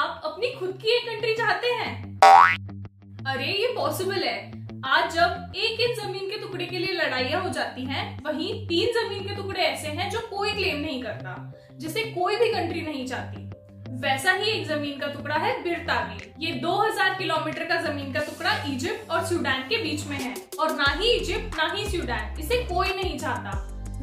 आप अपनी खुद की एक कंट्री चाहते हैं? अरे ये पॉसिबल है। आज जब एक जमीन के टुकड़े के लिए लड़ाइयां हो जाती हैं, वहीं 3 जमीन के टुकड़े ऐसे हैं जो कोई क्लेम नहीं करता, जिसे कोई भी कंट्री नहीं चाहती। वैसा ही एक जमीन का टुकड़ा है बिरतावेल। ये 2000 किलोमीटर का जमीन का टुकड़ा इजिप्ट और सूडान के बीच में है, और ना ही इजिप्ट ना ही सूडान इसे कोई नहीं चाहता।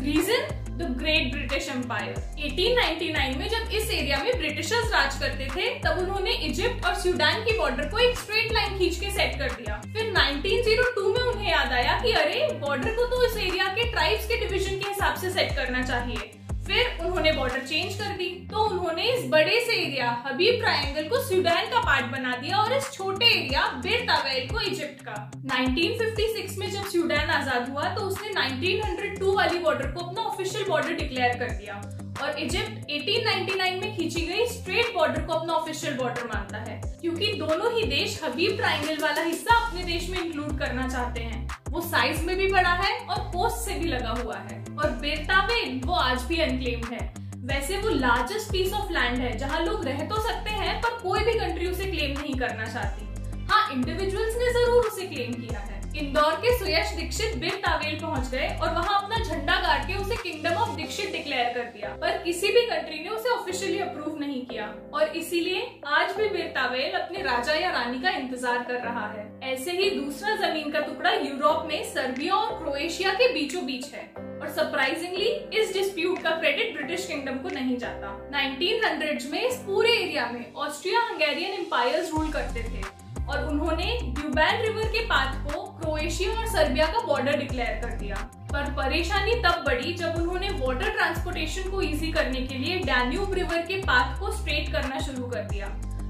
Reason? The great British empire. 1899 में जब इस एरिया में ब्रिटिशर्स राज करते थे, तब उन्होंने इजिप्ट और सूडान की बॉर्डर को एक स्ट्रेट लाइन खींच के सेट कर दिया। फिर 1902 में उन्हें याद आया कि अरे बॉर्डर को तो इस एरिया के ट्राइब्स के डिवीजन के हिसाब से सेट करना चाहिए। फिर उन्होंने बॉर्डर चेंज कर दी, तो उन्होंने इस बड़े से एरिया हबीब ट्रायंगल को सूडान का पार्ट बना दिया और इस छोटे एरिया बिरतावेल को इजिप्ट का। 1956 में जब सूडान आजाद हुआ, तो उसने 1902 वाली बॉर्डर को अपना ऑफिशियल बॉर्डर डिक्लेयर कर दिया, और इजिप्ट 1899 में खींची गई स्ट्रेट बॉर्डर को अपना ऑफिशियल बॉर्डर मानता है, क्योंकि दोनों ही देश हबीब ट्रायंगल वाला हिस्सा अपने देश में इंक्लूड करना चाहते हैं। वो साइज में भी बड़ा है और कोस्ट से भी लगा हुआ है, और बिरतावेल वो आज भी अनक्लेम्ड है। वैसे वो लार्जेस्ट पीस ऑफ लैंड है जहाँ लोग रह तो सकते हैं, पर कोई भी कंट्री उसे क्लेम नहीं करना चाहती। हाँ, इंडिविजुअल्स ने जरूर उसे क्लेम किया है। इंदौर के सुयश दीक्षित बिरतावेल पहुंच गए और वहां अपना झंडा गाड़ के उसे किंगडम ऑफ दीक्षित डिक्लेयर कर दिया, पर किसी भी कंट्री ने उसे ऑफिशियली अप्रूव नहीं किया, और इसीलिए आज भी बिरतावेल अपने राजा या रानी का इंतजार कर रहा है। ऐसे ही दूसरा जमीन का टुकड़ा यूरोप में सर्बिया और क्रोएशिया के बीचों बीच है, और सरप्राइजिंगली इस डिस्प्यूट का क्रेडिट ब्रिटिश किंगडम को नहीं जाता। 1900s में इस पूरे एरिया में ऑस्ट्रिया हंगेरियन एम्पायर्स रूल करते थे, और उन्होंने ड्यूबैन रिवर के पाथ को क्रोएशिया और सर्बिया का बॉर्डर डिक्लेयर कर दिया। पर परेशानी तब बढ़ी जब उन्होंने वाटर ट्रांसपोर्टेशन को इजी करने के लिए डैन्यूब रिवर के पाथ को स्ट्रेट करना शुरू कर दिया।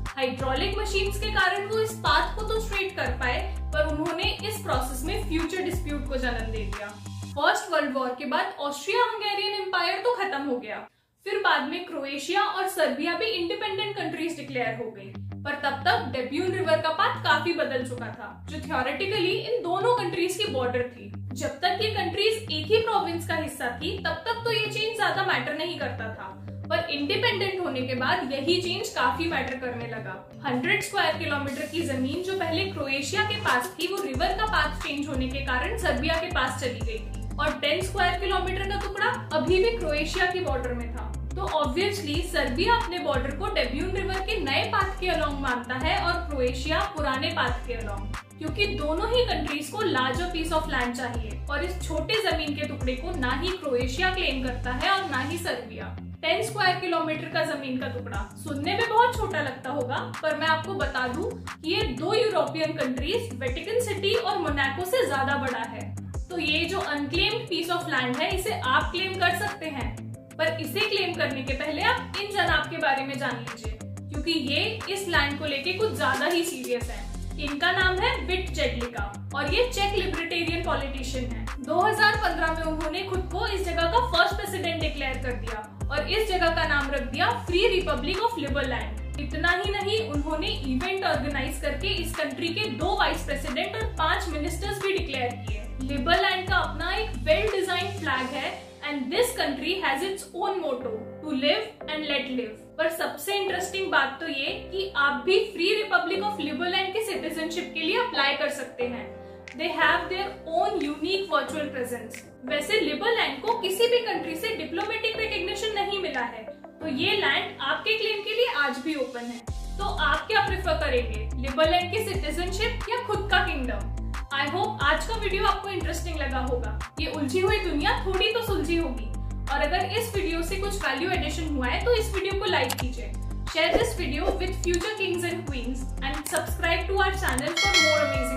हाइड्रोलिक मशीन्स के कारण वो इस पाथ को तो स्ट्रेट कर पाए, पर उन्होंने इस प्रोसेस में फ्यूचर डिस्प्यूट को जन्म दे दिया। फर्स्ट वर्ल्ड वॉर के बाद ऑस्ट्रिया हंगेरियन एम्पायर तो खत्म हो गया, फिर बाद में क्रोएशिया और सर्बिया भी इंडिपेंडेंट कंट्रीज डिक्लेयर हो गई, पर तब तक डेब्यून रिवर का पाथ काफी बदल चुका था, जो थ्योरेटिकली इन दोनों कंट्रीज की बॉर्डर थी। जब तक ये कंट्रीज एक ही प्रोविंस का हिस्सा थी, तब तक तो ये चेंज ज्यादा मैटर नहीं करता था, पर इंडिपेंडेंट होने के बाद यही चेंज काफी मैटर करने लगा। 100 स्क्वायर किलोमीटर की जमीन जो पहले क्रोएशिया के पास थी, वो रिवर का पाथ चेंज होने के कारण सर्बिया के पास चली गई थी, और 10 स्क्वायर किलोमीटर का टुकड़ा अभी भी क्रोएशिया की बॉर्डर में था। तो ऑब्वियसली सर्बिया अपने बॉर्डर को डेब्यून रिवर के नए पाथ के अलोंग मानता है, और क्रोएशिया पुराने पाथ के अलोंग, क्योंकि दोनों ही कंट्रीज को लार्जर पीस ऑफ लैंड चाहिए, और इस छोटे जमीन के टुकड़े को ना ही क्रोएशिया क्लेम करता है और ना ही सर्बिया। 10 स्क्वायर किलोमीटर का जमीन का टुकड़ा सुनने में बहुत छोटा लगता होगा, पर मैं आपको बता दूं कि ये 2 यूरोपियन कंट्रीज वेटिकन सिटी और मोनाको से ज्यादा बड़ा है। तो ये जो अनक्लेम्ड पीस ऑफ लैंड है, इसे आप क्लेम कर सकते हैं, पर इसे क्लेम करने के पहले आप इन जनाब के बारे में जान लीजिए, क्योंकि ये इस लैंड को लेके कुछ ज्यादा ही सीरियस है। इनका नाम है विट जेडलिका, और ये चेक लिबर्टेरियन पॉलिटिशियन है। 2015 में उन्होंने खुद को इस जगह का फर्स्ट प्रेसिडेंट डिक्लेयर कर दिया, और इस जगह का नाम रख दिया फ्री रिपब्लिक ऑफ लिबरलैंड। इतना ही नहीं, उन्होंने इवेंट ऑर्गेनाइज करके इस कंट्री के 2 वाइस प्रेसिडेंट और 5 मिनिस्टर्स भी डिक्लेयर किए। लिबरलैंड का अपना एक वेल डिजाइन फ्लैग है, and this country has its own motto to live and let live। पर सबसे इंटरेस्टिंग बात तो ये कि आप भी फ्री रिपब्लिक ऑफ लिबरलैंड के सिटीजनशिप के लिए अप्लाई कर सकते हैं। They have their own unique virtual presence। वैसे लिबरलैंड को किसी भी कंट्री से डिप्लोमेटिक रिकॉग्निशन नहीं मिला है, तो ये लैंड आपके क्लेम के लिए आज भी ओपन है। तो आप क्या प्रेफर करेंगे, लिबरलैंड की सिटीजनशिप या खुद का किंगडम? आई होप आज का वीडियो आपको इंटरेस्टिंग लगा होगा। ये उलझी हुई दुनिया थोड़ी तो सुलझी होगी, और अगर इस वीडियो से कुछ वैल्यू एडिशन हुआ है तो इस वीडियो को लाइक कीजिए, share this video with future kings and queens, and subscribe to our channel for more amazing